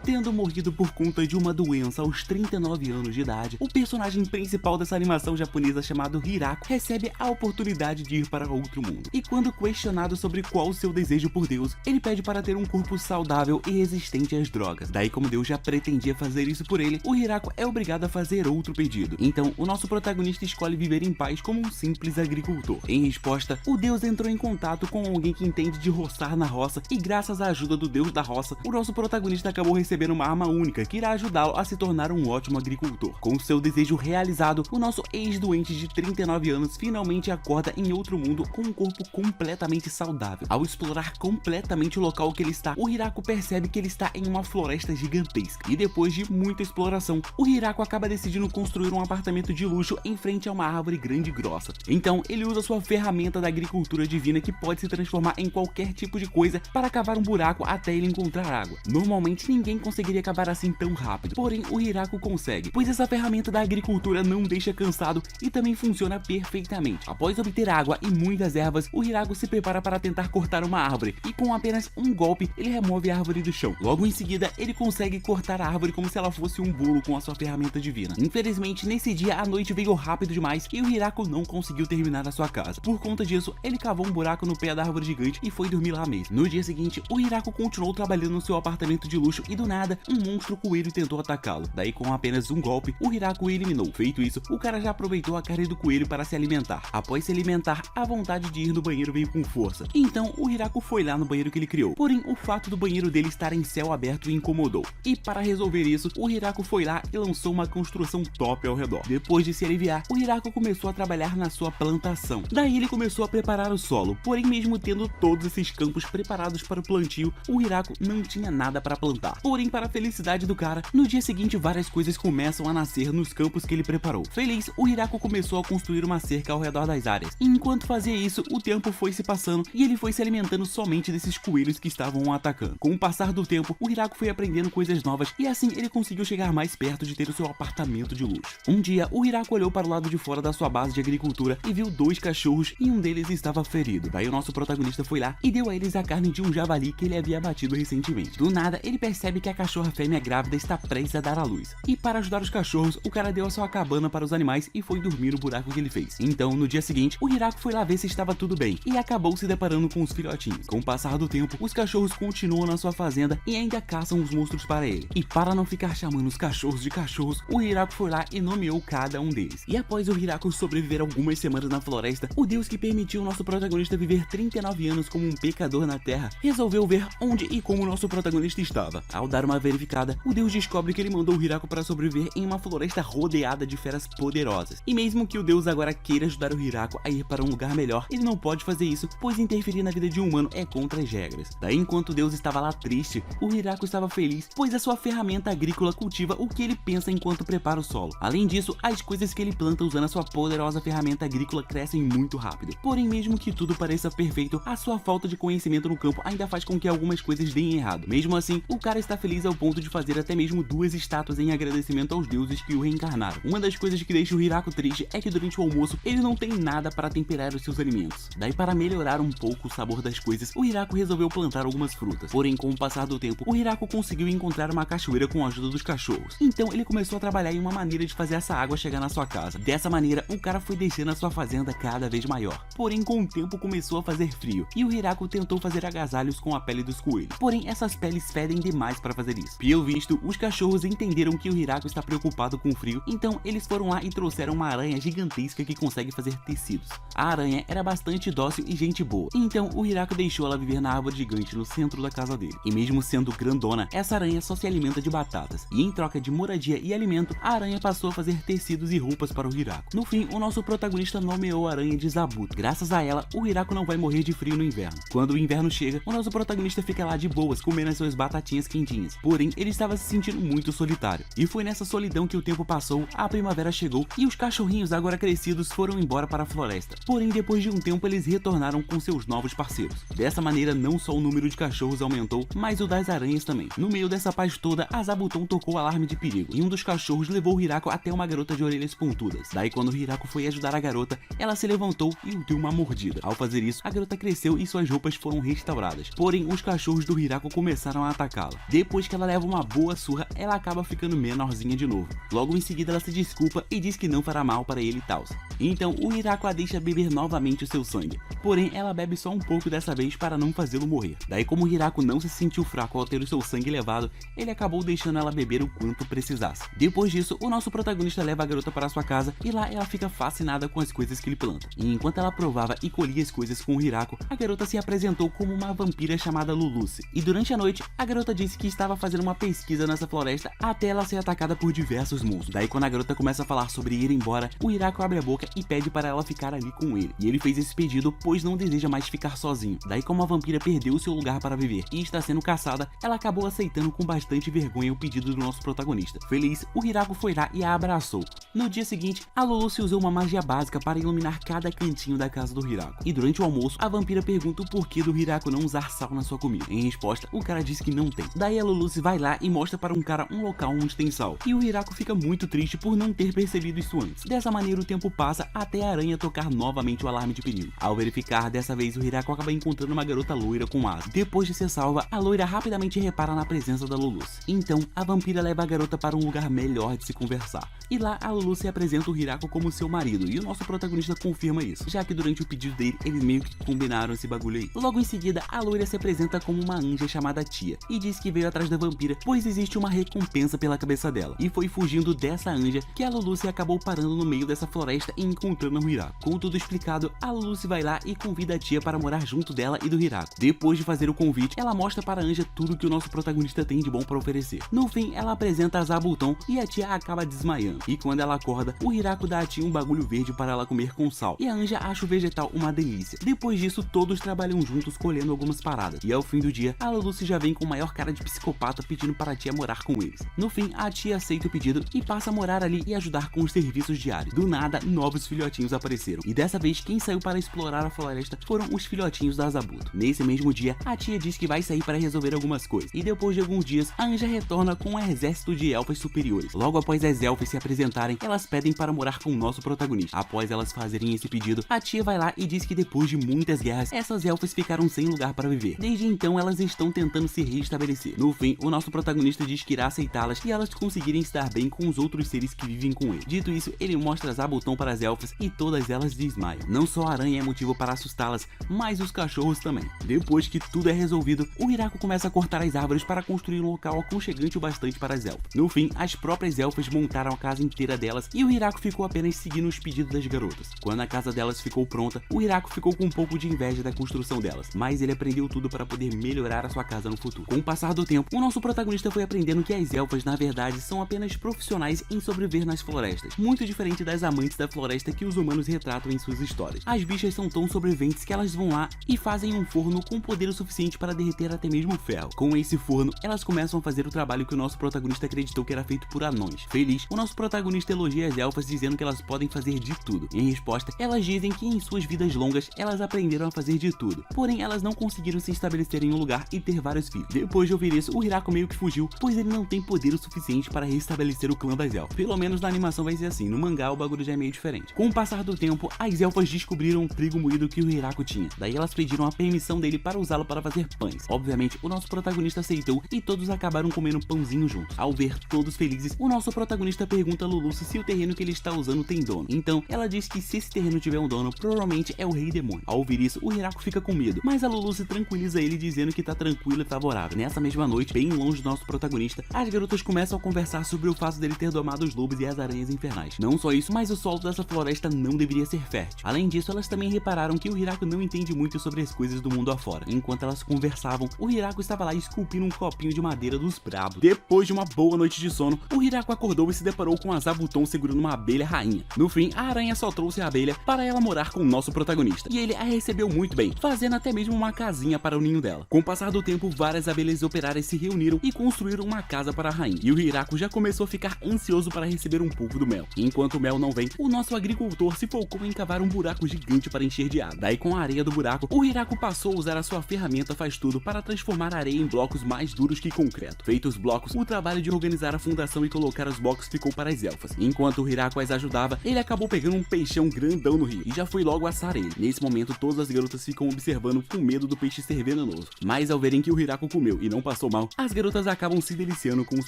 Tendo morrido por conta de uma doença aos 39 anos de idade, o personagem principal dessa animação japonesa chamado Hirako recebe a oportunidade de ir para outro mundo. E quando questionado sobre qual o seu desejo por Deus, ele pede para ter um corpo saudável e resistente às drogas. Daí, como Deus já pretendia fazer isso por ele, o Hirako é obrigado a fazer outro pedido. Então, o nosso protagonista escolhe viver em paz como um simples agricultor. Em resposta, o Deus entrou em contato com alguém que entende de roçar na roça e graças à ajuda do Deus da roça, o nosso protagonista acabou recebendo uma arma única que irá ajudá-lo a se tornar um ótimo agricultor. Com seu desejo realizado, o nosso ex-doente de 39 anos finalmente acorda em outro mundo com um corpo completamente saudável. Ao explorar completamente o local que ele está, o Hirako percebe que ele está em uma floresta gigantesca. E depois de muita exploração, o Hirako acaba decidindo construir um apartamento de luxo em frente a uma árvore grande e grossa. Então, ele usa sua ferramenta da agricultura divina que pode se transformar em qualquer tipo de coisa para cavar um buraco até ele encontrar água. Normalmente, ninguém conseguiria cavar assim tão rápido, porém o Hirako consegue, pois essa ferramenta da agricultura não deixa cansado e também funciona perfeitamente. Após obter água e muitas ervas, o Hirako se prepara para tentar cortar uma árvore e com apenas um golpe ele remove a árvore do chão. Logo em seguida, ele consegue cortar a árvore como se ela fosse um bolo com a sua ferramenta divina. Infelizmente, nesse dia a noite veio rápido demais e o Hirako não conseguiu terminar a sua casa. Por conta disso, ele cavou um buraco no pé da árvore gigante e foi dormir lá mesmo. No dia seguinte, o Hirako continuou trabalhando no seu apartamento de luxo e do nada, um monstro coelho tentou atacá-lo. Daí, com apenas um golpe, o Hirako o eliminou. Feito isso, o cara já aproveitou a carne do coelho para se alimentar. Após se alimentar, a vontade de ir no banheiro veio com força. Então, o Hirako foi lá no banheiro que ele criou. Porém, o fato do banheiro dele estar em céu aberto o incomodou. E para resolver isso, o Hirako foi lá e lançou uma construção top ao redor. Depois de se aliviar, o Hirako começou a trabalhar na sua plantação. Daí ele começou a preparar o solo. Porém, mesmo tendo todos esses campos preparados para o plantio, o Hirako não tinha nada para plantar. Porém, para a felicidade do cara, no dia seguinte várias coisas começam a nascer nos campos que ele preparou. Feliz, o Hirako começou a construir uma cerca ao redor das áreas. E enquanto fazia isso, o tempo foi se passando e ele foi se alimentando somente desses coelhos que estavam o atacando. Com o passar do tempo, o Hirako foi aprendendo coisas novas e assim ele conseguiu chegar mais perto de ter o seu apartamento de luxo. Um dia, o Hirako olhou para o lado de fora da sua base de agricultura e viu dois cachorros e um deles estava ferido. Daí o nosso protagonista foi lá e deu a eles a carne de um javali que ele havia abatido recentemente. Do nada, ele percebe que a cachorra fêmea grávida está prestes a dar à luz. E para ajudar os cachorros, o cara deu a sua cabana para os animais e foi dormir no buraco que ele fez. Então, no dia seguinte, o Hirako foi lá ver se estava tudo bem e acabou se deparando com os filhotinhos. Com o passar do tempo, os cachorros continuam na sua fazenda e ainda caçam os monstros para ele. E para não ficar chamando os cachorros de cachorros, o Hirako foi lá e nomeou cada um deles. E após o Hirako sobreviver algumas semanas na floresta, o Deus que permitiu o nosso protagonista viver 39 anos como um pecador na Terra, resolveu ver onde e como o nosso protagonista estava. Ao dar uma verificada, o Deus descobre que ele mandou o Hirako para sobreviver em uma floresta rodeada de feras poderosas. E mesmo que o Deus agora queira ajudar o Hirako a ir para um lugar melhor, ele não pode fazer isso, pois interferir na vida de um humano é contra as regras. Daí, enquanto Deus estava lá triste, o Hirako estava feliz, pois a sua ferramenta agrícola cultiva o que ele pensa enquanto prepara o solo. Além disso, as coisas que ele planta usando a sua poderosa ferramenta agrícola crescem muito rápido. Porém, mesmo que tudo pareça perfeito, a sua falta de conhecimento no campo ainda faz com que algumas coisas deem errado. Mesmo assim, o cara está feliz ao ponto de fazer até mesmo duas estátuas em agradecimento aos deuses que o reencarnaram. Uma das coisas que deixa o Hirako triste é que durante o almoço ele não tem nada para temperar os seus alimentos. Daí, para melhorar um pouco o sabor das coisas, o Hirako resolveu plantar algumas frutas. Porém, com o passar do tempo, o Hirako conseguiu encontrar uma cachoeira com a ajuda dos cachorros. Então, ele começou a trabalhar em uma maneira de fazer essa água chegar na sua casa. Dessa maneira, o cara foi deixando a sua fazenda cada vez maior. Porém, com o tempo começou a fazer frio e o Hirako tentou fazer agasalhos com a pele dos coelhos. Porém, essas peles fedem demais para fazer isso. Pelo visto, os cachorros entenderam que o Hirako está preocupado com o frio, então eles foram lá e trouxeram uma aranha gigantesca que consegue fazer tecidos. A aranha era bastante dócil e gente boa, então o Hirako deixou ela viver na árvore gigante no centro da casa dele. E mesmo sendo grandona, essa aranha só se alimenta de batatas. E em troca de moradia e alimento, a aranha passou a fazer tecidos e roupas para o Hirako. No fim, o nosso protagonista nomeou a aranha de Zabuto. Graças a ela, o Hirako não vai morrer de frio no inverno. Quando o inverno chega, o nosso protagonista fica lá de boas, comendo as suas batatinhas quentinhas. Porém, ele estava se sentindo muito solitário. E foi nessa solidão que o tempo passou, a primavera chegou e os cachorrinhos agora crescidos foram embora para a floresta. Porém, depois de um tempo, eles retornaram com seus novos parceiros. Dessa maneira, não só o número de cachorros aumentou, mas o das aranhas também. No meio dessa paz toda, a Zabuton tocou o alarme de perigo, e um dos cachorros levou o Hirako até uma garota de orelhas pontudas. Daí, quando o Hirako foi ajudar a garota, ela se levantou e o deu uma mordida. Ao fazer isso, a garota cresceu e suas roupas foram restauradas. Porém, os cachorros do Hirako começaram a atacá-la. Depois depois que ela leva uma boa surra, ela acaba ficando menorzinha de novo. Logo em seguida ela se desculpa e diz que não fará mal para ele e tal. Então o Hirako a deixa beber novamente o seu sangue, porém ela bebe só um pouco dessa vez para não fazê-lo morrer. Daí, como o Hirako não se sentiu fraco ao ter o seu sangue levado, ele acabou deixando ela beber o quanto precisasse. Depois disso, o nosso protagonista leva a garota para sua casa e lá ela fica fascinada com as coisas que ele planta. E enquanto ela provava e colhia as coisas com o Hirako, a garota se apresentou como uma vampira chamada Luluce. E durante a noite, a garota disse que estava fazendo uma pesquisa nessa floresta até ela ser atacada por diversos monstros. Daí, quando a garota começa a falar sobre ir embora, o Hirako abre a boca e pede para ela ficar ali com ele. E ele fez esse pedido pois não deseja mais ficar sozinho. Daí, como a vampira perdeu seu lugar para viver e está sendo caçada, ela acabou aceitando com bastante vergonha o pedido do nosso protagonista. Feliz, o Hirako foi lá e a abraçou. No dia seguinte, a Luluce usou uma magia básica para iluminar cada cantinho da casa do Hirako. E durante o almoço, a vampira pergunta o porquê do Hirako não usar sal na sua comida. Em resposta, o cara diz que não tem. Daí a Luluce vai lá e mostra para um cara um local onde tem sal. E o Hirako fica muito triste por não ter percebido isso antes. Dessa maneira o tempo passa até a aranha tocar novamente o alarme de perigo. Ao verificar, dessa vez o Hirako acaba encontrando uma garota loira com asa. Depois de ser salva, a loira rapidamente repara na presença da Luluce. Então, a vampira leva a garota para um lugar melhor de se conversar. E lá a Luluce apresenta o Hirako como seu marido, e o nosso protagonista confirma isso, já que durante o pedido dele, eles meio que combinaram esse bagulho aí. Logo em seguida, a loira se apresenta como uma anja chamada Tia, e diz que veio atrás da vampira, pois existe uma recompensa pela cabeça dela. E foi fugindo dessa anja que a Luluce acabou parando no meio dessa floresta e encontrando o Hirako. Com tudo explicado, a Luluce vai lá e convida a Tia para morar junto dela e do Hirako. Depois de fazer o convite, ela mostra para a anja tudo que o nosso protagonista tem de bom para oferecer. No fim, ela apresenta a Zabuton e a Tia acaba desmaiando. E quando ela acorda, o Hirako dá a Tia um bagulho verde para ela comer com sal. E a anja acha o vegetal uma delícia. Depois disso, todos trabalham juntos colhendo algumas paradas. E ao fim do dia, a Luluce já vem com maior cara de psicopata pedindo para a Tia morar com eles. No fim, a Tia aceita o pedido e passa a morar ali e ajudar com os serviços diários. Do nada, novos filhotinhos apareceram. E dessa vez, quem saiu para explorar a floresta foram os filhotinhos da Zabuto. Nesse mesmo dia, a Tia diz que vai sair para resolver algumas coisas. E depois de alguns dias, a anja retorna com um exército de elfas superiores. Logo após as elfas se apresentarem, elas pedem para morar com o nosso protagonista. Após elas fazerem esse pedido, a Tia vai lá e diz que depois de muitas guerras, essas elfas ficaram sem lugar para viver. Desde então, elas estão tentando se reestabelecer. No fim, o nosso protagonista diz que irá aceitá-las e elas conseguirem se dar bem com os outros seres que vivem com ele. Dito isso, ele mostra Zabuton para as elfas e todas elas desmaiam. Não só a aranha é motivo para assustá-las, mas os cachorros também. Depois que tudo é resolvido, o Hirako começa a cortar as árvores para construir um local aconchegante o bastante para as elfas. No fim, as próprias elfas montaram a casa inteira delas e o Hirako ficou apenas seguindo os pedidos das garotas. Quando a casa delas ficou pronta, o Hirako ficou com um pouco de inveja da construção delas, mas ele aprendeu tudo para poder melhorar a sua casa no futuro. Com o passar do tempo, o nosso protagonista foi aprendendo que as elfas, na verdade, são apenas profissionais em sobreviver nas florestas, muito diferente das amantes da floresta que os humanos retratam em suas histórias. As bichas são tão sobreviventes que elas vão lá e fazem um forno com poder o suficiente para derreter até mesmo ferro. Com esse forno, elas começam a fazer o trabalho que o nosso protagonista acreditou que era feito por anões. Feliz, o nosso protagonista elogia as elfas dizendo que elas podem fazer de tudo. Em resposta, elas dizem que em suas vidas longas, elas aprenderam a fazer de tudo. Porém, elas não conseguiram se estabelecer em um lugar e ter vários filhos. Depois de ouvir isso, o Hirako meio que fugiu, pois ele não tem poder o suficiente para restabelecer o clã das elfas. Pelo menos na animação vai ser assim, no mangá o bagulho já é meio diferente. Com o passar do tempo, as elfas descobriram o trigo moído que o Hirako tinha. Daí elas pediram a permissão dele para usá-lo para fazer pães. Obviamente, o nosso protagonista aceitou e todos acabaram comendo pãozinho juntos. Ao ver todos felizes, o nosso protagonista pergunta a Luluce se o terreno que ele está usando tem dono. Então, ela diz que se esse terreno tiver um dono, provavelmente é o Rei Demônio. Ao ouvir isso, o Hirako fica com medo, mas a Luluce tranquiliza ele dizendo que tá tranquilo e favorável. Nessa mesma noite, bem longe do nosso protagonista, as garotas começam a conversar sobre o fato dele ter domado os lobos e as aranhas infernais. Não só isso, mas o solo dessa floresta não deveria ser fértil. Além disso, elas também repararam que o Hirako não entende muito sobre as coisas do mundo afora. Enquanto elas conversavam, o Hirako estava lá esculpindo um copinho de madeira dos brabos. Depois de uma boa noite de sono, o Hirako acordou e se deparou com a Zabuton segurando uma abelha rainha. No fim, a aranha só trouxe a abelha para ela morar com o nosso protagonista, e ele a recebeu muito bem, fazendo até mesmo uma casinha para o ninho dela. Com o passar do tempo, várias abelhas operárias se reuniram e construíram uma casa para a rainha, e o Hirako já começou a ficar ansioso para receber um pouco do mel. Enquanto o mel não vem, o nosso agricultor se focou em cavar um buraco gigante para encher de água. Daí, com a areia do buraco, o Hirako passou a usar a sua ferramenta faz tudo para transformar a areia em blocos mais duros que concreto. Feitos os blocos, o trabalho de organizar a fundação e colocar os blocos ficou para as elfas. Enquanto o Hirako as ajudava, ele acabou pegando um peixão grandão no rio e já foi logo assar ele. Nesse momento, todas as garotas ficam observando com medo do peixe ser venenoso. Mas ao verem que o Hirako comeu e não passou mal final, as garotas acabam se deliciando com os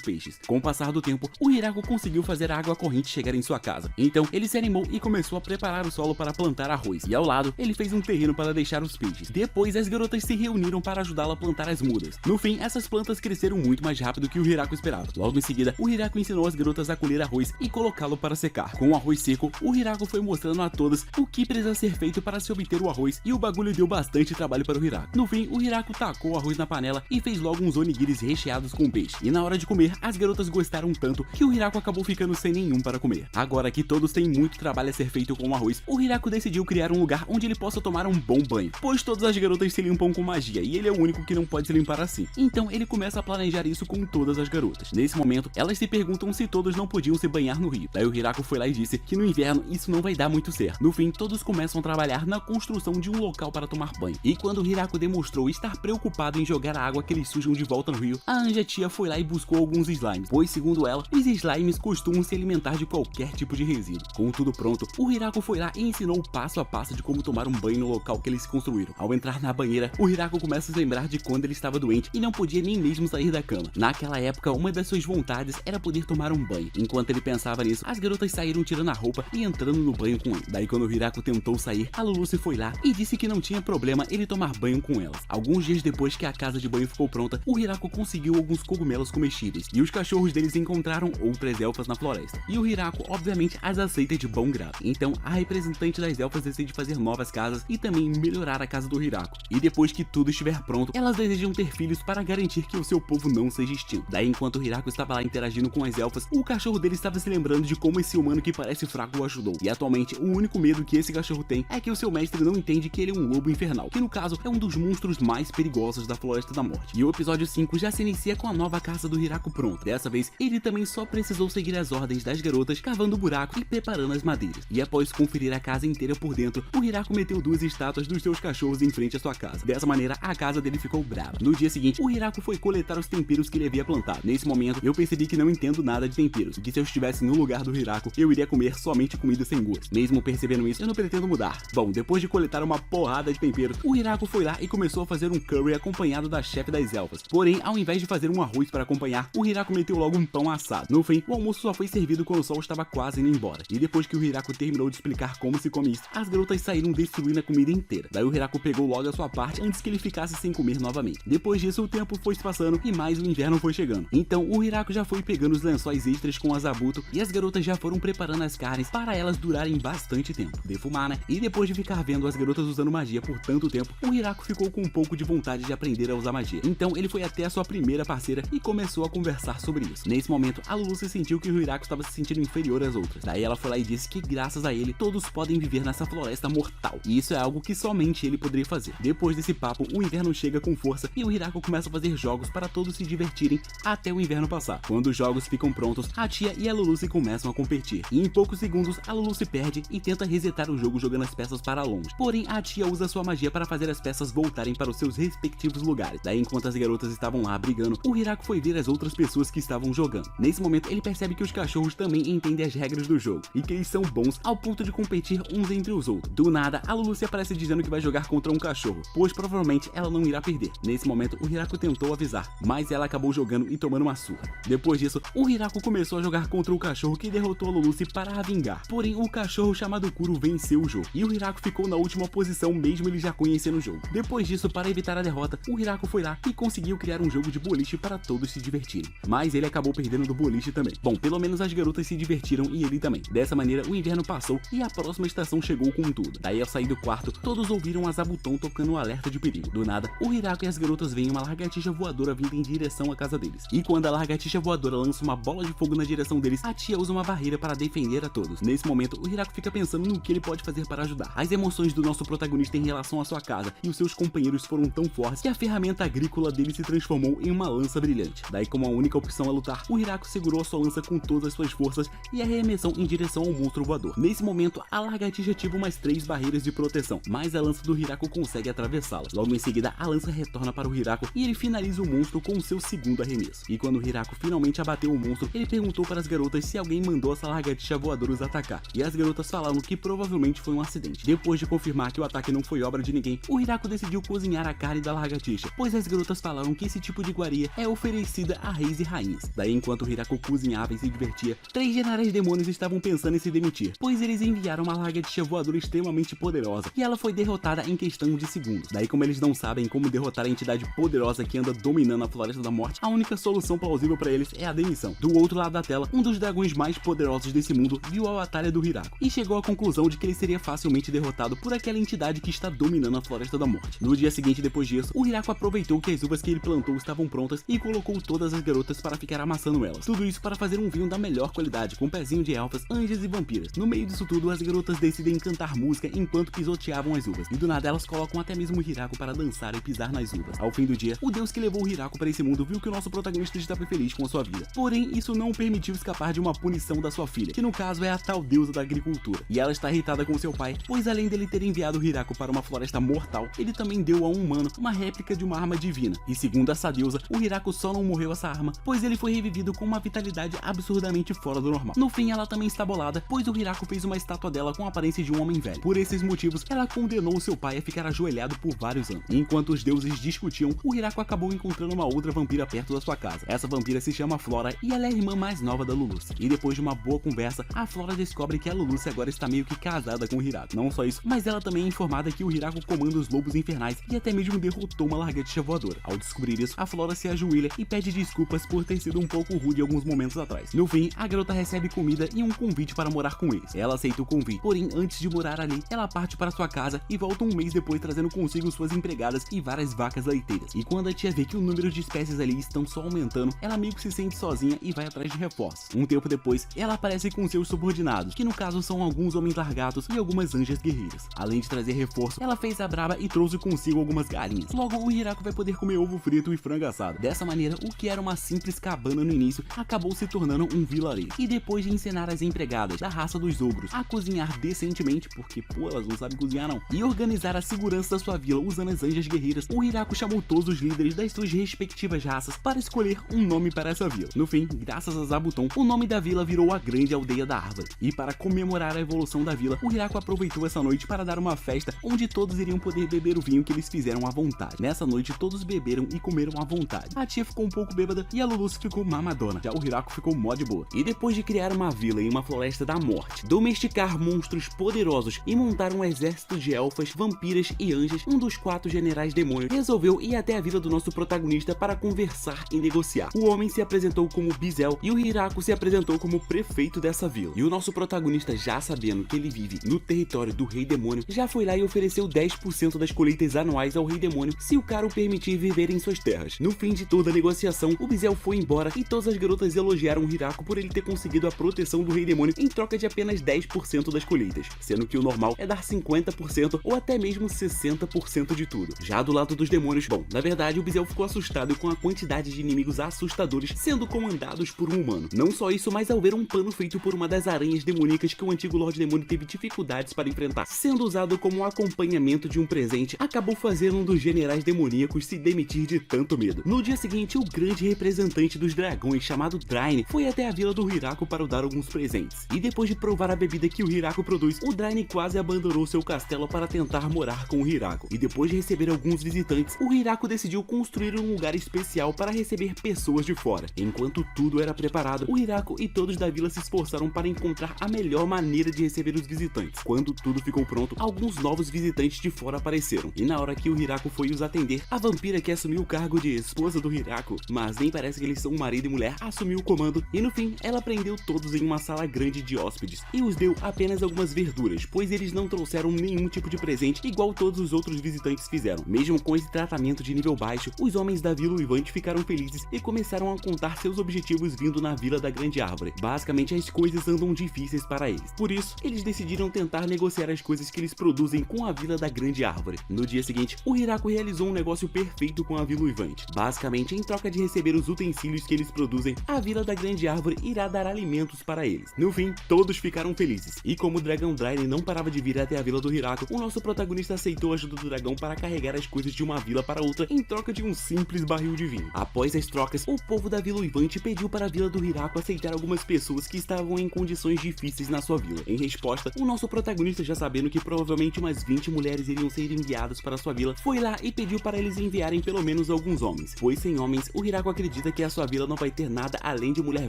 peixes. Com o passar do tempo, o Hirako conseguiu fazer a água corrente chegar em sua casa. Então, ele se animou e começou a preparar o solo para plantar arroz. E ao lado, ele fez um terreno para deixar os peixes. Depois, as garotas se reuniram para ajudá-la a plantar as mudas. No fim, essas plantas cresceram muito mais rápido que o Hirako esperava. Logo em seguida, o Hirako ensinou as garotas a colher arroz e colocá-lo para secar. Com o arroz seco, o Hirako foi mostrando a todas o que precisa ser feito para se obter o arroz, e o bagulho deu bastante trabalho para o Hirako. No fim, o Hirako tacou o arroz na panela e fez logo uns onigiris recheados com peixe. E na hora de comer, as garotas gostaram tanto que o Hirako acabou ficando sem nenhum para comer. Agora que todos têm muito trabalho a ser feito com o arroz, o Hirako decidiu criar um lugar onde ele possa tomar um bom banho, pois todas as garotas se limpam com magia e ele é o único que não pode se limpar assim. Então ele começa a planejar isso com todas as garotas. Nesse momento, elas se perguntam se todos não podiam se banhar no rio. Daí o Hirako foi lá e disse que no inverno isso não vai dar muito certo. No fim, todos começam a trabalhar na construção de um local para tomar banho. E quando o Hirako demonstrou estar preocupado em jogar a água que eles sujam de volta no rio, a Anja tia foi lá e buscou alguns slimes, pois segundo ela, os slimes costumam se alimentar de qualquer tipo de resíduo. Com tudo pronto, o Hirako foi lá e ensinou o passo a passo de como tomar um banho no local que eles construíram. Ao entrar na banheira, o Hirako começa a se lembrar de quando ele estava doente e não podia nem mesmo sair da cama. Naquela época, uma das suas vontades era poder tomar um banho. Enquanto ele pensava nisso, as garotas saíram tirando a roupa e entrando no banho com ele. Daí quando o Hirako tentou sair, a Luluce foi lá e disse que não tinha problema ele tomar banho com elas. Alguns dias depois que a casa de banho ficou pronta, o Hirako conseguiu alguns cogumelos comestíveis e os cachorros deles encontraram outras elfas na floresta. E o Hirako obviamente as aceita de bom grado. Então a representante das elfas decide fazer novas casas e também melhorar a casa do Hirako. E depois que tudo estiver pronto, elas desejam ter filhos para garantir que o seu povo não seja extinto. Daí enquanto o Hirako estava lá interagindo com as elfas, o cachorro dele estava se lembrando de como esse humano que parece fraco o ajudou. E atualmente o único medo que esse cachorro tem é que o seu mestre não entende que ele é um lobo infernal, que no caso é um dos monstros mais perigosos da Floresta da Morte. E o episódio 5 já se inicia com a nova casa do Hirako pronta. Dessa vez, ele também só precisou seguir as ordens das garotas, cavando o buraco e preparando as madeiras. E após conferir a casa inteira por dentro, o Hirako meteu 2 estátuas dos seus cachorros em frente à sua casa. Dessa maneira, a casa dele ficou brava. No dia seguinte, o Hirako foi coletar os temperos que ele havia plantado. Nesse momento, eu percebi que não entendo nada de temperos, e que se eu estivesse no lugar do Hirako, eu iria comer somente comida sem gosto. Mesmo percebendo isso, eu não pretendo mudar. Bom, depois de coletar uma porrada de temperos, o Hirako foi lá e começou a fazer um curry acompanhado da chefe das elfas. Porém, ao invés de fazer um arroz para acompanhar, o Hirako meteu logo um pão assado. No fim, o almoço só foi servido quando o sol estava quase indo embora. E depois que o Hirako terminou de explicar como se come isso, as garotas saíram destruindo a comida inteira. Daí o Hirako pegou logo a sua parte antes que ele ficasse sem comer novamente. Depois disso, o tempo foi se passando e mais o inverno foi chegando. Então o Hirako já foi pegando os lençóis extras com azabuto e as garotas já foram preparando as carnes para elas durarem bastante tempo. Defumar, né? E depois de ficar vendo as garotas usando magia por tanto tempo, o Hirako ficou com um pouco de vontade de aprender a usar magia. Então ele foi até a sua primeira parceira e começou a conversar sobre isso. Nesse momento, a Luluce sentiu que o Hirako estava se sentindo inferior às outras. Daí ela foi lá e disse que graças a ele, todos podem viver nessa floresta mortal. E isso é algo que somente ele poderia fazer. Depois desse papo, o inverno chega com força e o Hirako começa a fazer jogos para todos se divertirem até o inverno passar. Quando os jogos ficam prontos, a tia e a Luluce começam a competir. E em poucos segundos, a Luluce perde e tenta resetar o jogo jogando as peças para longe. Porém, a tia usa sua magia para fazer as peças voltarem para os seus respectivos lugares. Daí, enquanto as garotas estavam lá brigando, o Hirako foi ver as outras pessoas que estavam jogando. Nesse momento, ele percebe que os cachorros também entendem as regras do jogo e que eles são bons ao ponto de competir uns entre os outros. Do nada, a Luluce aparece dizendo que vai jogar contra um cachorro, pois provavelmente ela não irá perder. Nesse momento, o Hirako tentou avisar, mas ela acabou jogando e tomando uma surra. Depois disso, o Hirako começou a jogar contra o cachorro que derrotou a Luluce para a vingar. Porém, o cachorro chamado Kuro venceu o jogo e o Hirako ficou na última posição mesmo ele já conhecendo o jogo. Depois disso, para evitar a derrota, o Hirako foi lá e conseguiu criar um jogo de boliche para todos se divertirem. Mas ele acabou perdendo do boliche também. Bom, pelo menos as garotas se divertiram e ele também. Dessa maneira, o inverno passou e a próxima estação chegou com tudo. Daí, ao sair do quarto, todos ouviram a Zabuton tocando um alerta de perigo. Do nada, o Hirako e as garotas veem uma lagartixa voadora vindo em direção à casa deles. E quando a lagartixa voadora lança uma bola de fogo na direção deles, a tia usa uma barreira para defender a todos. Nesse momento, o Hirako fica pensando no que ele pode fazer para ajudar. As emoções do nosso protagonista em relação à sua casa e os seus companheiros foram tão fortes que a ferramenta agrícola dele se transformou em uma lança brilhante. Daí, como a única opção é lutar, o Hirako segurou a sua lança com todas as suas forças e arremessou em direção ao monstro voador. Nesse momento, a lagartixa ativa umas 3 barreiras de proteção, mas a lança do Hirako consegue atravessá-la. Logo em seguida, a lança retorna para o Hirako e ele finaliza o monstro com o seu segundo arremesso. E quando o Hirako finalmente abateu o monstro, ele perguntou para as garotas se alguém mandou essa lagartixa voadora os atacar. E as garotas falaram que provavelmente foi um acidente. Depois de confirmar que o ataque não foi obra de ninguém, o Hirako decidiu cozinhar a carne da lagartixa, pois as garotas falaram que se tipo de iguaria é oferecida a reis e rainhas. Daí, enquanto Hirako cozinhava e se divertia, 3 generais demônios estavam pensando em se demitir, pois eles enviaram uma lagartixa voadora extremamente poderosa e ela foi derrotada em questão de segundos. Daí, como eles não sabem como derrotar a entidade poderosa que anda dominando a Floresta da Morte, a única solução plausível para eles é a demissão. Do outro lado da tela, um dos dragões mais poderosos desse mundo viu a batalha do Hirako e chegou à conclusão de que ele seria facilmente derrotado por aquela entidade que está dominando a Floresta da Morte. No dia seguinte, depois disso, o Hirako aproveitou que as uvas que ele plantou estavam prontas e colocou todas as garotas para ficar amassando elas. Tudo isso para fazer um vinho da melhor qualidade, com pezinho de elfas, anjos e vampiras. No meio disso tudo, as garotas decidem cantar música enquanto pisoteavam as uvas, e do nada elas colocam até mesmo o Hirako para dançar e pisar nas uvas. Ao fim do dia, o deus que levou o Hirako para esse mundo viu que o nosso protagonista estava feliz com a sua vida. Porém, isso não o permitiu escapar de uma punição da sua filha, que no caso é a tal deusa da agricultura. E ela está irritada com seu pai, pois além dele ter enviado o Hirako para uma floresta mortal, ele também deu a um humano uma réplica de uma arma divina. E segundo essa deusa, o Hirako só não morreu essa arma, pois ele foi revivido com uma vitalidade absurdamente fora do normal. No fim, ela também está bolada, pois o Hirako fez uma estátua dela com a aparência de um homem velho. Por esses motivos, ela condenou seu pai a ficar ajoelhado por vários anos. E enquanto os deuses discutiam, o Hirako acabou encontrando uma outra vampira perto da sua casa. Essa vampira se chama Flora e ela é a irmã mais nova da Luluce. E depois de uma boa conversa, a Flora descobre que a Luluce agora está meio que casada com o Hirako. Não só isso, mas ela também é informada que o Hirako comanda os lobos infernais e até mesmo derrotou uma lagartixa voadora. Ao descobrir isso, a Flora se ajoelha e pede desculpas por ter sido um pouco rude alguns momentos atrás. No fim, a garota recebe comida e um convite para morar com eles. Ela aceita o convite, porém antes de morar ali, ela parte para sua casa e volta um mês depois trazendo consigo suas empregadas e várias vacas leiteiras. E quando a tia vê que o número de espécies ali estão só aumentando, ela meio que se sente sozinha e vai atrás de reforços. Um tempo depois, ela aparece com seus subordinados, que no caso são alguns homens largatos e algumas anjas guerreiras. Além de trazer reforço, ela fez a braba e trouxe consigo algumas galinhas. Logo, o Hirako vai poder comer ovo frito e frango assado. Dessa maneira, o que era uma simples cabana no início acabou se tornando um vilarejo. E depois de ensinar as empregadas da raça dos ogros a cozinhar decentemente, porque pô, elas não sabem cozinhar não, e organizar a segurança da sua vila usando as anjas guerreiras, o Hirako chamou todos os líderes das suas respectivas raças para escolher um nome para essa vila. No fim, graças a Zabuton, o nome da vila virou a Grande Aldeia da Árvore. E para comemorar a evolução da vila, o Hirako aproveitou essa noite para dar uma festa onde todos iriam poder beber o vinho que eles fizeram à vontade. Nessa noite, todos beberam e comeram à vontade. A tia ficou um pouco bêbada e a Luluce ficou mamadona. Já o Hirako ficou mó de boa. E depois de criar uma vila em uma floresta da morte, domesticar monstros poderosos e montar um exército de elfas, vampiras e anjas, um dos 4 generais demônios resolveu ir até a vila do nosso protagonista para conversar e negociar. O homem se apresentou como Bizel e o Hirako se apresentou como prefeito dessa vila. E o nosso protagonista, já sabendo que ele vive no território do Rei Demônio, já foi lá e ofereceu 10% das colheitas anuais ao Rei Demônio se o cara o permitir viver em suas terras. No fim de toda a negociação, o Bizel foi embora e todas as garotas elogiaram o Hirako por ele ter conseguido a proteção do Rei Demônio em troca de apenas 10% das colheitas, sendo que o normal é dar 50% ou até mesmo 60% de tudo. Já do lado dos demônios, bom, na verdade o Bizel ficou assustado com a quantidade de inimigos assustadores sendo comandados por um humano. Não só isso, mas ao ver um plano feito por uma das aranhas demoníacas que o antigo Lorde Demônio teve dificuldades para enfrentar, sendo usado como acompanhamento de um presente, acabou fazendo um dos generais demoníacos se demitir de tanto medo. No dia seguinte, o grande representante dos dragões, chamado Draine, foi até a vila do Hirako para o dar alguns presentes. E depois de provar a bebida que o Hirako produz, o Draine quase abandonou seu castelo para tentar morar com o Hirako. E depois de receber alguns visitantes, o Hirako decidiu construir um lugar especial para receber pessoas de fora. Enquanto tudo era preparado, o Hirako e todos da vila se esforçaram para encontrar a melhor maneira de receber os visitantes. Quando tudo ficou pronto, alguns novos visitantes de fora apareceram. E na hora que o Hirako foi os atender, a vampira que assumiu o cargo de esposa do Hirako, mas nem parece que eles são marido e mulher, assumiu o comando e no fim, ela prendeu todos em uma sala grande de hóspedes e os deu apenas algumas verduras, pois eles não trouxeram nenhum tipo de presente igual todos os outros visitantes fizeram. Mesmo com esse tratamento de nível baixo, os homens da Vila Uivante ficaram felizes e começaram a contar seus objetivos vindo na Vila da Grande Árvore. Basicamente, as coisas andam difíceis para eles. Por isso, eles decidiram tentar negociar as coisas que eles produzem com a Vila da Grande Árvore. No dia seguinte, o Hirako realizou um negócio perfeito com a Vila Uivante. Basicamente, em troca de receber os utensílios que eles produzem, a Vila da Grande Árvore irá dar alimentos para eles. No fim, todos ficaram felizes. E como o dragão Draine não parava de vir até a Vila do Hirako, o nosso protagonista aceitou a ajuda do dragão para carregar as coisas de uma vila para outra em troca de um simples barril de vinho. Após as trocas, o povo da Vila Uivante pediu para a Vila do Hirako aceitar algumas pessoas que estavam em condições difíceis na sua vila. Em resposta, o nosso protagonista, já sabendo que provavelmente umas 20 mulheres iriam ser enviadas para sua vila, foi lá e pediu para eles enviarem pelo menos alguns alguns homens, pois sem homens, o Hiraku acredita que a sua vila não vai ter nada além de mulher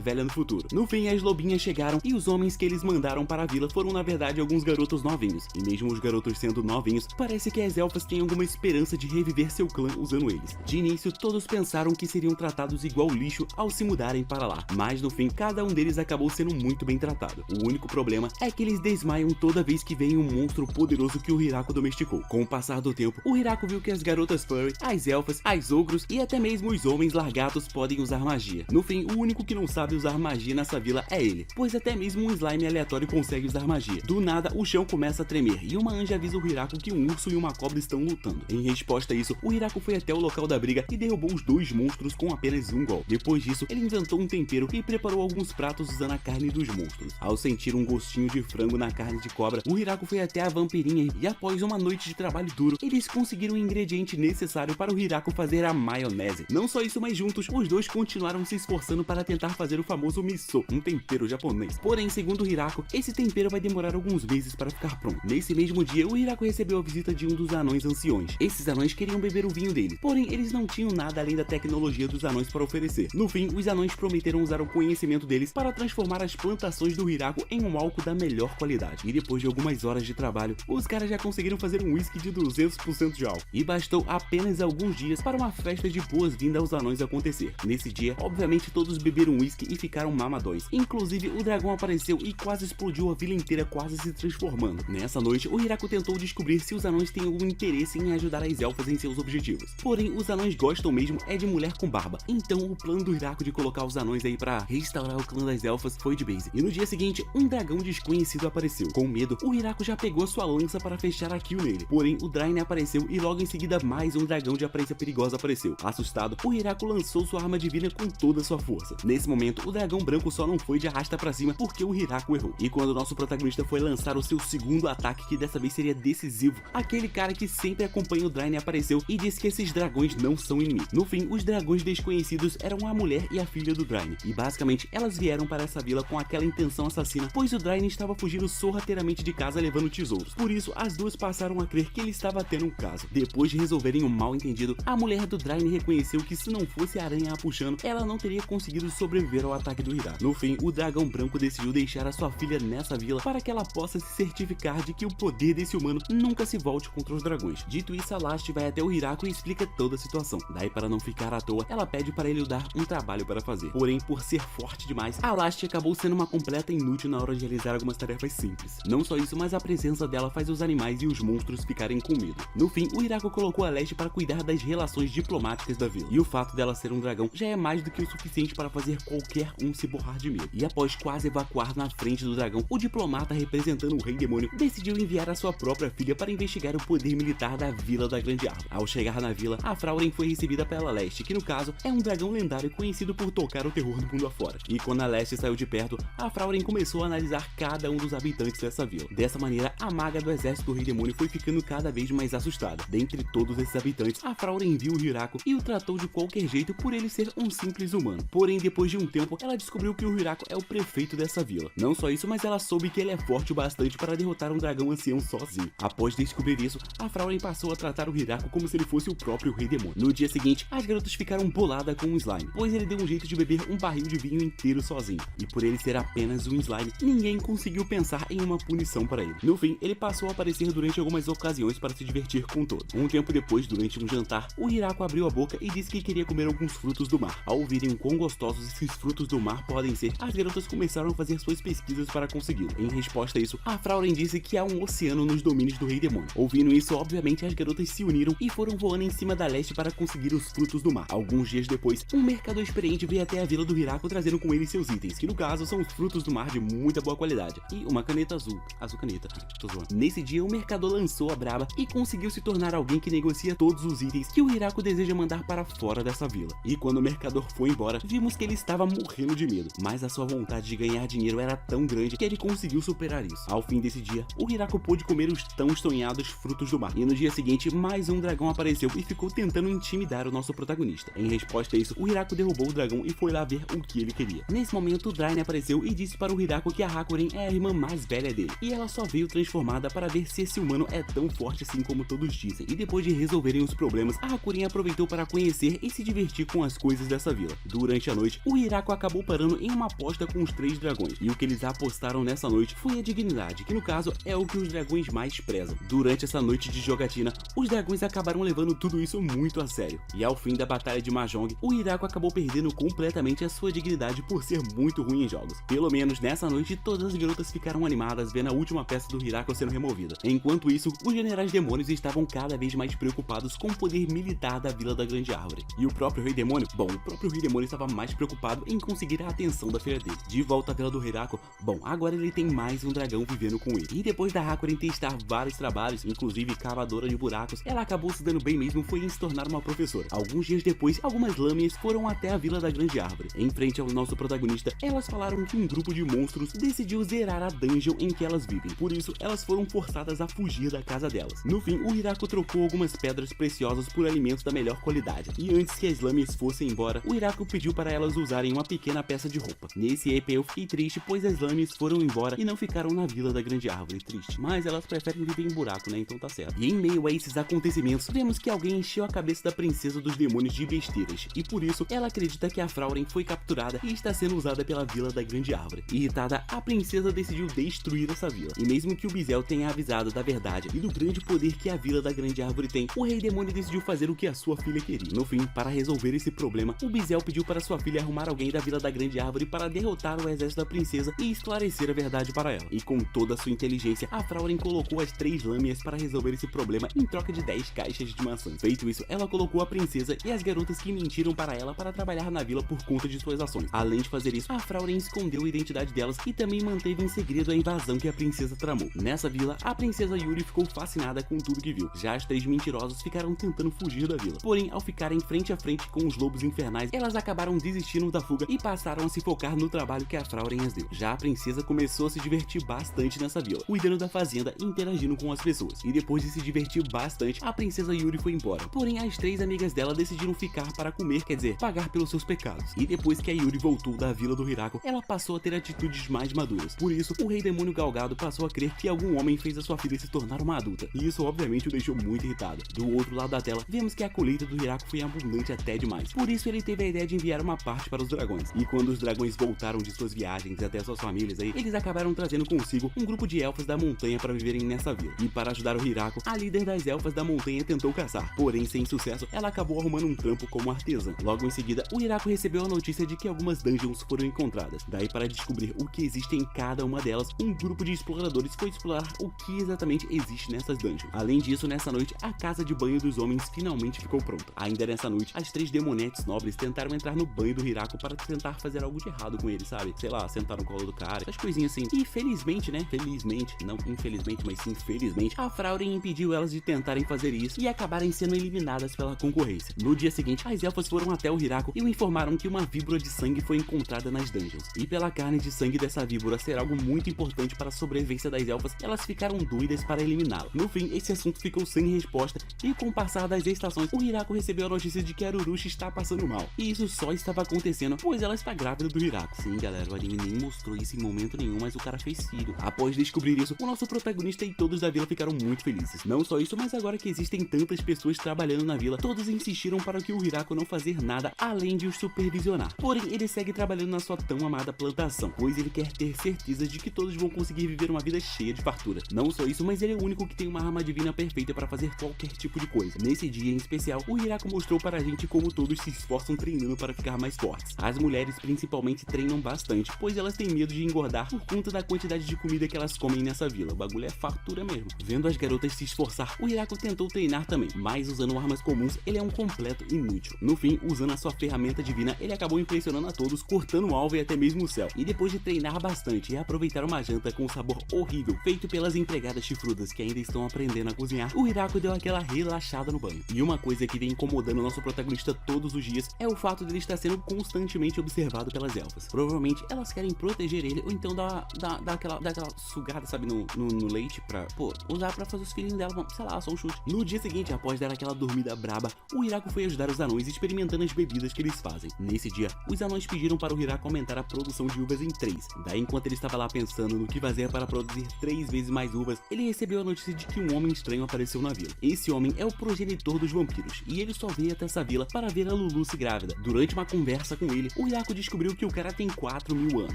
velha no futuro. No fim, as lobinhas chegaram e os homens que eles mandaram para a vila foram na verdade alguns garotos novinhos, e mesmo os garotos sendo novinhos, parece que as elfas têm alguma esperança de reviver seu clã usando eles. De início, todos pensaram que seriam tratados igual lixo ao se mudarem para lá, mas no fim, cada um deles acabou sendo muito bem tratado. O único problema é que eles desmaiam toda vez que vem um monstro poderoso que o Hiraku domesticou. Com o passar do tempo, o Hiraku viu que as garotas furry, as elfas, as ogros e até mesmo os homens largatos podem usar magia. No fim, o único que não sabe usar magia nessa vila é ele, pois até mesmo um slime aleatório consegue usar magia. Do nada, o chão começa a tremer e uma anja avisa o Hiraku que um urso e uma cobra estão lutando. Em resposta a isso, o Hiraku foi até o local da briga e derrubou os dois monstros com apenas um golpe. Depois disso, ele inventou um tempero e preparou alguns pratos usando a carne dos monstros. Ao sentir um gostinho de frango na carne de cobra, o Hiraku foi até a vampirinha e após uma noite de trabalho duro, eles conseguiram o ingrediente necessário para o Hiraku fazer a maionese. Não só isso, mas juntos, os dois continuaram se esforçando para tentar fazer o famoso miso, um tempero japonês. Porém, segundo o Hiraku, esse tempero vai demorar alguns meses para ficar pronto. Nesse mesmo dia, o Hiraku recebeu a visita de um dos anões anciões. Esses anões queriam beber o vinho dele, porém eles não tinham nada além da tecnologia dos anões para oferecer. No fim, os anões prometeram usar o conhecimento deles para transformar as plantações do Hiraku em um álcool da melhor qualidade. E depois de algumas horas de trabalho, os caras já conseguiram fazer um whisky de 200% de álcool. E bastou apenas alguns dias para uma festa de boas-vindas aos anões acontecer. Nesse dia, obviamente todos beberam whisky e ficaram mamadões. Inclusive, o dragão apareceu e quase explodiu a vila inteira, quase se transformando. Nessa noite, o Hiraku tentou descobrir se os anões têm algum interesse em ajudar as elfas em seus objetivos. Porém, os anões gostam mesmo é de mulher com barba. Então, o plano do Hiraku de colocar os anões aí pra restaurar o clã das elfas foi de base. E no dia seguinte, um dragão desconhecido apareceu. Com medo, o Hiraku já pegou sua lança para fechar a kill nele. Porém, o Draine apareceu e logo em seguida mais um dragão de aparência perigosa apareceu. Assustado, o Hiraku lançou sua arma divina com toda a sua força. Nesse momento, o dragão branco só não foi de arrasta pra cima porque o Hiraku errou. E quando o nosso protagonista foi lançar o seu segundo ataque, que dessa vez seria decisivo, aquele cara que sempre acompanha o Draine apareceu e disse que esses dragões não são inimigos. No fim, os dragões desconhecidos eram a mulher e a filha do Draine. E basicamente, elas vieram para essa vila com aquela intenção assassina, pois o Draine estava fugindo sorrateiramente de casa levando tesouros. Por isso, as duas passaram a crer que ele estava tendo um caso. Depois de resolverem um mal entendido, a mulher do Draine reconheceu que se não fosse a aranha a puxando, ela não teria conseguido sobreviver ao ataque do Hiraku. No fim, o dragão branco decidiu deixar a sua filha nessa vila para que ela possa se certificar de que o poder desse humano nunca se volte contra os dragões. Dito isso, a Last vai até o Hiraku e explica toda a situação. Daí, para não ficar à toa, ela pede para ele dar um trabalho para fazer. Porém, por ser forte demais, a Last acabou sendo uma completa inútil na hora de realizar algumas tarefas simples. Não só isso, mas a presença dela faz os animais e os monstros ficarem com medo. No fim, o Hiraku colocou a Last para cuidar das relações diplomáticas da vila. E o fato dela ser um dragão já é mais do que o suficiente para fazer qualquer um se borrar de medo. E após quase evacuar na frente do dragão, o diplomata representando o Rei Demônio decidiu enviar a sua própria filha para investigar o poder militar da Vila da Grande Árvore. Ao chegar na vila, a Frauren foi recebida pela Leste, que no caso é um dragão lendário conhecido por tocar o terror do mundo afora. E quando a Leste saiu de perto, a Frauren começou a analisar cada um dos habitantes dessa vila. Dessa maneira, a maga do exército do Rei Demônio foi ficando cada vez mais assustada. Dentre todos esses habitantes, a Frauren viu o Hiraku e o tratou de qualquer jeito por ele ser um simples humano. Porém, depois de um tempo, ela descobriu que o Hiraku é o prefeito dessa vila. Não só isso, mas ela soube que ele é forte o bastante para derrotar um dragão ancião sozinho. Após descobrir isso, a Frauren passou a tratar o Hiraku como se ele fosse o próprio Rei Demônio. No dia seguinte, as garotas ficaram boladas com o slime, pois ele deu um jeito de beber um barril de vinho inteiro sozinho. E por ele ser apenas um slime, ninguém conseguiu pensar em uma punição para ele. No fim, ele passou a aparecer durante algumas ocasiões para se divertir com todos. Um tempo depois, durante um jantar, o Hiraku abriu a boca e disse que queria comer alguns frutos do mar. Ao ouvirem o quão gostosos esses frutos do mar podem ser, as garotas começaram a fazer suas pesquisas para consegui-lo. Em resposta a isso, a Frauren disse que há um oceano nos domínios do Rei Demônio. Ouvindo isso, obviamente as garotas se uniram e foram voando em cima da Leste para conseguir os frutos do mar. Alguns dias depois, um mercador experiente veio até a vila do Hiraku trazendo com ele seus itens, que no caso são os frutos do mar de muita boa qualidade, e uma caneta azul caneta, tô zoando. Nesse dia, o mercador lançou a braba e conseguiu se tornar alguém que negocia todos os itens que o Hiraku deseja mandar para fora dessa vila. E quando o mercador foi embora, vimos que ele estava morrendo de medo, mas a sua vontade de ganhar dinheiro era tão grande que ele conseguiu superar isso. Ao fim desse dia, o Hiraku pôde comer os tão sonhados frutos do mar. E no dia seguinte, mais um dragão apareceu e ficou tentando intimidar o nosso protagonista. Em resposta a isso, o Hiraku derrubou o dragão e foi lá ver o que ele queria. Nesse momento, o Draine apareceu e disse para o Hiraku que a Hakuren é a irmã mais velha dele, e ela só veio transformada para ver se esse humano é tão forte assim como todos dizem. E depois de resolverem os problemas, a Hakuren aproveitou aproveitou para conhecer e se divertir com as coisas dessa vila. Durante a noite, o Hirako acabou parando em uma aposta com os 3 dragões, e o que eles apostaram nessa noite foi a dignidade, que no caso é o que os dragões mais prezam. Durante essa noite de jogatina, os dragões acabaram levando tudo isso muito a sério, e ao fim da batalha de Mahjong, o Hirako acabou perdendo completamente a sua dignidade por ser muito ruim em jogos. Pelo menos nessa noite, todas as garotas ficaram animadas vendo a última peça do Hirako sendo removida. Enquanto isso, os generais demônios estavam cada vez mais preocupados com o poder militar da Vila da Grande Árvore. E o próprio Rei Demônio? Bom, o próprio Rei Demônio estava mais preocupado em conseguir a atenção da filha dele. De volta à Vila do Hirako, bom, agora ele tem mais um dragão vivendo com ele. E depois da Hakuren testar vários trabalhos, inclusive cavadora de buracos, ela acabou se dando bem mesmo foi em se tornar uma professora. Alguns dias depois, algumas lâminas foram até a Vila da Grande Árvore. Em frente ao nosso protagonista, elas falaram que um grupo de monstros decidiu zerar a dungeon em que elas vivem. Por isso, elas foram forçadas a fugir da casa delas. No fim, o Hirako trocou algumas pedras preciosas por alimentos da melhor qualidade. E antes que as lâminas fossem embora, o Hirako pediu para elas usarem uma pequena peça de roupa. Nesse EP eu fiquei triste, pois as lâminas foram embora e não ficaram na Vila da Grande Árvore. Triste. Mas elas preferem viver em buraco, né? Então tá certo. E em meio a esses acontecimentos, vemos que alguém encheu a cabeça da princesa dos demônios de besteiras. E por isso, ela acredita que a Frauren foi capturada e está sendo usada pela Vila da Grande Árvore. Irritada, a princesa decidiu destruir essa vila. E mesmo que o Bizel tenha avisado da verdade e do grande poder que a Vila da Grande Árvore tem, o Rei Demônio decidiu fazer o que a sua filha queria. No fim, para resolver esse problema, o Bizel pediu para sua filha arrumar alguém da Vila da Grande Árvore para derrotar o exército da princesa e esclarecer a verdade para ela. E com toda a sua inteligência, a Frauren colocou as 3 lâminas para resolver esse problema em troca de 10 caixas de maçã. Feito isso, ela colocou a princesa e as garotas que mentiram para ela para trabalhar na vila por conta de suas ações. Além de fazer isso, a Frauren escondeu a identidade delas e também manteve em segredo a invasão que a princesa tramou. Nessa vila, a princesa Yuri ficou fascinada com tudo que viu. Já as 3 mentirosas ficaram tentando fugir da vila. Porém, ao ficarem frente a frente com os lobos infernais, elas acabaram desistindo da fuga e passaram a se focar no trabalho que a Frauren as deu. Já a princesa começou a se divertir bastante nessa vila, cuidando da fazenda e interagindo com as pessoas. E depois de se divertir bastante, a princesa Yuri foi embora. Porém, as 3 amigas dela decidiram ficar para comer, quer dizer, pagar pelos seus pecados. E depois que a Yuri voltou da Vila do Hirako, ela passou a ter atitudes mais maduras. Por isso, o Rei Demônio Galgado passou a crer que algum homem fez a sua filha se tornar uma adulta. E isso obviamente o deixou muito irritado. Do outro lado da tela, vemos que a colheita do Hirako foi abundante até demais. Por isso ele teve a ideia de enviar uma parte para os dragões. E quando os dragões voltaram de suas viagens até suas famílias aí, eles acabaram trazendo consigo um grupo de elfas da montanha para viverem nessa vila. E para ajudar o Hirako, a líder das elfas da montanha tentou caçar. Porém, sem sucesso, ela acabou arrumando um trampo como artesã. Logo em seguida, o Hirako recebeu a notícia de que algumas dungeons foram encontradas. Daí, para descobrir o que existe em cada uma delas, um grupo de exploradores foi explorar o que exatamente existe nessas dungeons. Além disso, nessa noite, a casa de banho dos homens finalmente ficou pronta. Ainda nessa noite, as 3 demonetes nobres tentaram entrar no banho do Hirako para tentar fazer algo de errado com ele, sabe? Sei lá, sentar no colo do cara, essas coisinhas assim. E felizmente, né? Felizmente, não infelizmente, mas sim felizmente, a Frauren impediu elas de tentarem fazer isso e acabarem sendo eliminadas pela concorrência. No dia seguinte, as elfas foram até o Hirako e o informaram que uma víbora de sangue foi encontrada nas dungeons. E pela carne de sangue dessa víbora ser algo muito importante para a sobrevivência das elfas, elas ficaram doidas para eliminá-la. No fim, esse assunto ficou sem resposta e com o passar das estações, o Hirako recebeu a notícia de que a Urushi está passando mal. E isso só estava acontecendo pois ela está grávida do Hirako. Sim, galera, o anime nem mostrou isso em momento nenhum, mas o cara fez filho. Após descobrir isso, o nosso protagonista e todos da vila ficaram muito felizes. Não só isso, mas agora que existem tantas pessoas trabalhando na vila, todos insistiram para que o Hirako não fazer nada além de os supervisionar. Porém, ele segue trabalhando na sua tão amada plantação, pois ele quer ter certeza de que todos vão conseguir viver uma vida cheia de fartura. Não só isso, mas ele é o único que tem uma arma divina perfeita para fazer qualquer tipo de coisa. Nesse dia em especial, o Hirako mostrou para a gente como todos se esforçam treinando para ficar mais fortes. As mulheres principalmente treinam bastante, pois elas têm medo de engordar por conta da quantidade de comida que elas comem nessa vila. O bagulho é fartura mesmo. Vendo as garotas se esforçar, o Hirako tentou treinar também, mas usando armas comuns, ele é um completo inútil. No fim, usando a sua ferramenta divina, ele acabou impressionando a todos, cortando o alvo e até mesmo o céu. E depois de treinar bastante e aproveitar uma janta com um sabor horrível, feito pelas empregadas chifrudas que ainda estão aprendendo a cozinhar, o Hirako deu aquela relaxada no banho. E uma coisa que vem incomodando o nosso protagonista todos os dias é o fato de ele estar sendo constantemente observado pelas elfas. Provavelmente elas querem proteger ele ou então dar aquela sugada, sabe, no leite pra, usar pra fazer os filhinhos dela, sei lá, só um chute. No dia seguinte, após dar aquela dormida braba, o Hirako foi ajudar os anões experimentando as bebidas que eles fazem. Nesse dia, os anões pediram para o Hirako aumentar a produção de uvas em 3. Daí, enquanto ele estava lá pensando no que fazer para produzir 3 vezes mais uvas, ele recebeu a notícia de que um homem estranho apareceu na vila. Esse homem é o progenitor dos vampiros. Deus, e ele só veio até essa vila para ver a Luluce grávida. Durante uma conversa com ele, o Hiraku descobriu que o cara tem 4.000 anos,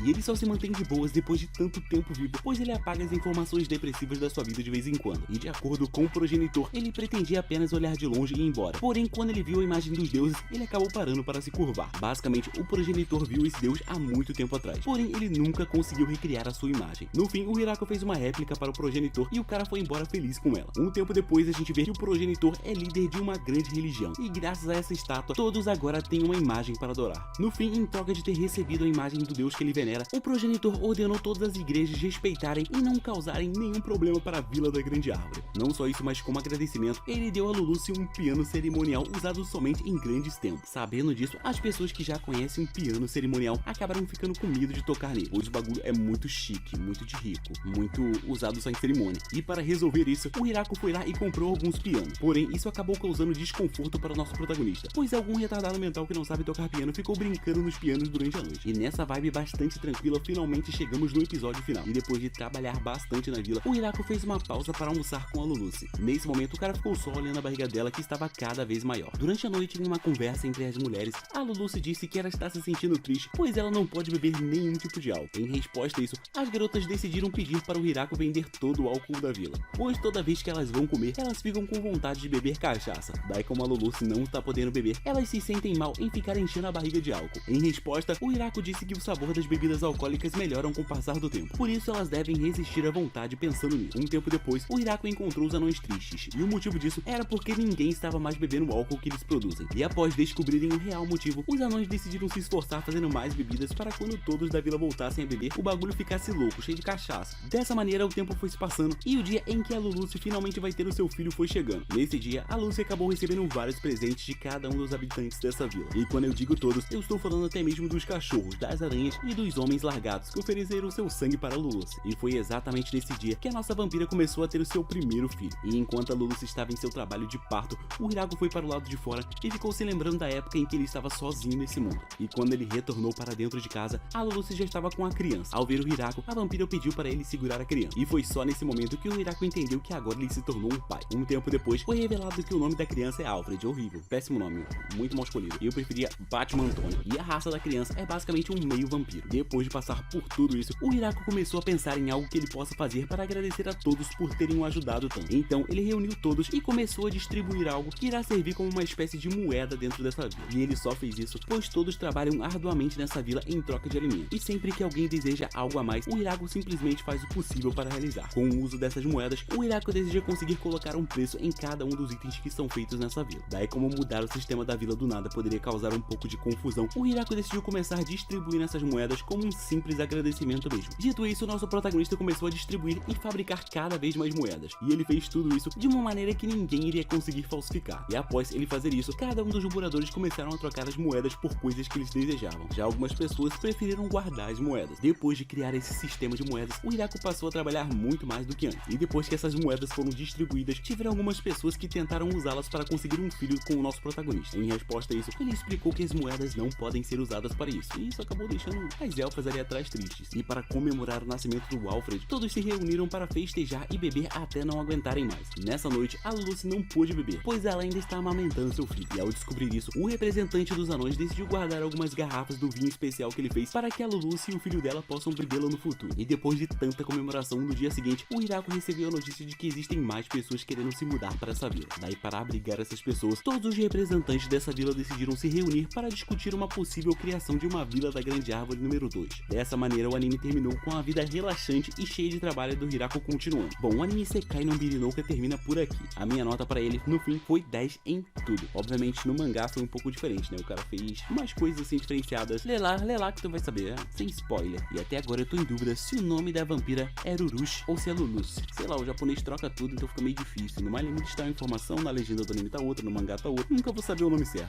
e ele só se mantém de boas depois de tanto tempo vivo, pois ele apaga as informações depressivas da sua vida de vez em quando. E de acordo com o progenitor, ele pretendia apenas olhar de longe e ir embora. Porém, quando ele viu a imagem dos deuses, ele acabou parando para se curvar. Basicamente, o progenitor viu esse deus há muito tempo atrás, porém ele nunca conseguiu recriar a sua imagem. No fim, o Hiraku fez uma réplica para o progenitor e o cara foi embora feliz com ela. Um tempo depois, a gente vê que o progenitor é líder de uma grande religião, e graças a essa estátua, todos agora têm uma imagem para adorar. No fim, em troca de ter recebido a imagem do deus que ele venera, o progenitor ordenou todas as igrejas respeitarem e não causarem nenhum problema para a Vila da Grande Árvore. Não só isso, mas como agradecimento, ele deu a Luluce um piano cerimonial usado somente em grandes templos. Sabendo disso, as pessoas que já conhecem um piano cerimonial acabaram ficando com medo de tocar nele, pois o bagulho é muito chique, muito de rico, muito usado só em cerimônia. E para resolver isso, o Hiraku foi lá e comprou alguns pianos. Porém, isso acabou causando desconforto para o nosso protagonista, pois algum retardado mental que não sabe tocar piano ficou brincando nos pianos durante a noite. E nessa vibe bastante tranquila, finalmente chegamos no episódio final. E depois de trabalhar bastante na vila, o Hiraku fez uma pausa para almoçar com a Luluce. Nesse momento, o cara ficou só olhando a barriga dela, que estava cada vez maior. Durante a noite, em uma conversa entre as mulheres, a Luluce disse que ela está se sentindo triste, pois ela não pode beber nenhum tipo de álcool. Em resposta a isso, as garotas decidiram pedir para o Hiraku vender todo o álcool da vila, pois toda vez que elas vão comer, elas ficam com vontade de beber cachaça. Daí, como a Luluce não está podendo beber, elas se sentem mal em ficar enchendo a barriga de álcool. Em resposta, o Hiraku disse que o sabor das bebidas alcoólicas melhoram com o passar do tempo, por isso elas devem resistir à vontade pensando nisso. Um tempo depois, o Hiraku encontrou os anões tristes, e o motivo disso era porque ninguém estava mais bebendo o álcool que eles produzem. E após descobrirem o real motivo, os anões decidiram se esforçar fazendo mais bebidas para quando todos da vila voltassem a beber, o bagulho ficasse louco, cheio de cachaça. Dessa maneira, o tempo foi se passando e o dia em que a Luluce finalmente vai ter o seu filho foi chegando. Nesse dia, a Lucy acabou recebendo vários presentes de cada um dos habitantes dessa vila. E quando eu digo todos, eu estou falando até mesmo dos cachorros, das aranhas e dos homens largados que ofereceram seu sangue para a Luluce. E foi exatamente nesse dia que a nossa vampira começou a ter o seu primeiro filho. E enquanto a Luluce estava em seu trabalho de parto, o Hiraku foi para o lado de fora e ficou se lembrando da época em que ele estava sozinho nesse mundo. E quando ele retornou para dentro de casa, a Luluce já estava com a criança. Ao ver o Hiraku, a vampira pediu para ele segurar a criança. E foi só nesse momento que o Hiraku entendeu que agora ele se tornou um pai. Um tempo depois, foi revelado que o nome da criança é Alfred. Horrível, péssimo nome, muito mal escolhido. Eu preferia Batman Antônio. E a raça da criança é basicamente um meio vampiro. Depois de passar por tudo isso, o Hiraku começou a pensar em algo que ele possa fazer para agradecer a todos por terem o ajudado tanto. Então ele reuniu todos e começou a distribuir algo que irá servir como uma espécie de moeda dentro dessa vila. E ele só fez isso pois todos trabalham arduamente nessa vila em troca de alimento. E sempre que alguém deseja algo a mais, o Hiraku simplesmente faz o possível para realizar. Com o uso dessas moedas, o Hiraku deseja conseguir colocar um preço em cada um dos itens que são feitos nessa vila. Daí, como mudar o sistema da vila do nada poderia causar um pouco de confusão, o Hiraku decidiu começar a distribuir essas moedas como um simples agradecimento mesmo. Dito isso, nosso protagonista começou a distribuir e fabricar cada vez mais moedas. E ele fez tudo isso de uma maneira que ninguém iria conseguir falsificar. E após ele fazer isso, cada um dos moradores começaram a trocar as moedas por coisas que eles desejavam. Já algumas pessoas preferiram guardar as moedas. Depois de criar esse sistema de moedas, o Hiraku passou a trabalhar muito mais do que antes. E depois que essas moedas foram distribuídas, tiveram algumas pessoas que tentaram usá-las para conseguir um filho com o nosso protagonista. Em resposta a isso, ele explicou que as moedas não podem ser usadas para isso. E isso acabou deixando as elfas ali atrás tristes. E para comemorar o nascimento do Alfred, todos se reuniram para festejar e beber até não aguentarem mais. Nessa noite, a Luluce não pôde beber, pois ela ainda está amamentando seu filho. E ao descobrir isso, o representante dos anões decidiu guardar algumas garrafas do vinho especial que ele fez para que a Luluce e o filho dela possam bebê-la no futuro. E depois de tanta comemoração, no dia seguinte, o Hiraku recebeu a notícia de que existem mais pessoas querendo se mudar para essa vila. Daí, para abrigar essas pessoas, todos os representantes dessa vila decidiram se reunir para discutir uma possível criação de uma Vila da Grande Árvore número 2. Dessa maneira, o anime terminou com a vida relaxante e cheia de trabalho do Hiraku continuando. Bom, o anime Sekai no Birinouka termina por aqui. A minha nota para ele, no fim, foi 10 em tudo. Obviamente, no mangá foi um pouco diferente, né? O cara fez umas coisas assim diferenciadas. Lê lá que tu vai saber, sem spoiler. E até agora eu tô em dúvida se o nome da vampira é Urushi ou se é Luluce. Sei lá, o japonês troca tudo, então fica meio difícil. No My Limit está uma informação, na legenda do anime tá outra, no mangá tá outra. Nunca vou saber o nome certo.